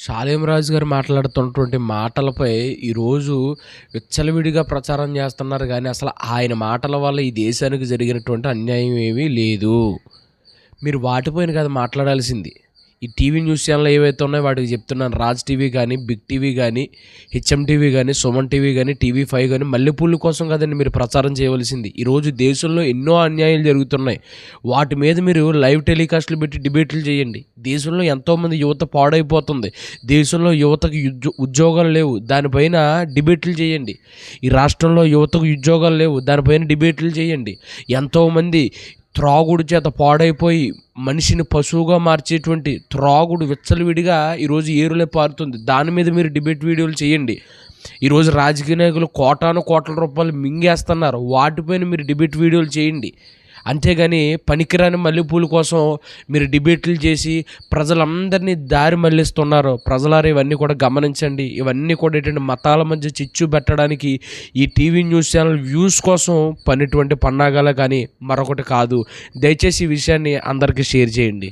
షాలేం రాజు గారు మాట్లాడుతున్నటువంటి మాటలపై ఈరోజు విచ్చలవిడిగా ప్రచారం చేస్తున్నారు గానీ, అసలు ఆయన మాటల వల్ల ఈ దేశానికి జరిగినటువంటి అన్యాయం ఏమీ లేదు. మీరు వాటిపైన కాదు మాట్లాడాల్సింది. ఈ టీవీ న్యూస్ ఛానల్ ఏవైతే ఉన్నాయో వాటికి చెప్తున్నాను. రాజ్ టీవీ కానీ, బిగ్ టీవీ కానీ, హెచ్ఎం టీవీ కానీ, సుమన్ టీవీ కానీ, టీవీ5 కానీ మల్లెపూల కోసం కాదండి మీరు ప్రచారం చేయవలసింది. ఈరోజు దేశంలో ఎన్నో అన్యాయాలు జరుగుతున్నాయి. వాటి మీద మీరు లైవ్ టెలికాస్ట్లు పెట్టి డిబేట్లు చేయండి. దేశంలో ఎంతోమంది యువత పాడైపోతుంది. దేశంలో యువతకు ఉద్యోగాలు లేవు, దానిపైన డిబేట్లు చేయండి. ఈ రాష్ట్రంలో యువతకు ఉద్యోగాలు లేవు, దానిపైన డిబేట్లు చేయండి. ఎంతోమంది త్రాగుడు చేత పాడైపోయి మనిషిని పశువుగా మార్చేటువంటి త్రాగుడు విచ్చలవిడిగా ఈరోజు ఏరులే పారుతుంది. దాని మీద మీరు డిబేట్ వీడియోలు చేయండి. ఈరోజు రాజకీయ నాయకులు కోటాను కోట్ల రూపాయలు మింగేస్తున్నారు. వాటిపైన మీరు డిబేట్ వీడియోలు చేయండి. అంతేగాని పనికిరాని మల్లెపూల కోసం మీరు డిబేట్లు చేసి ప్రజలందరినీ దారి మళ్ళిస్తున్నారు. ప్రజలారా ఇవన్నీ కూడా గమనించండి. ఇవన్నీ కూడా ఏంటంటే మతాల మధ్య చిచ్చు పెట్టడానికి ఈ టీవీ న్యూస్ ఛానల్ వ్యూస్ కోసం పన్నటువంటి పన్నాగాలే కానీ మరొకటి కాదు. దయచేసి ఈ విషయాన్ని అందరికీ షేర్ చేయండి.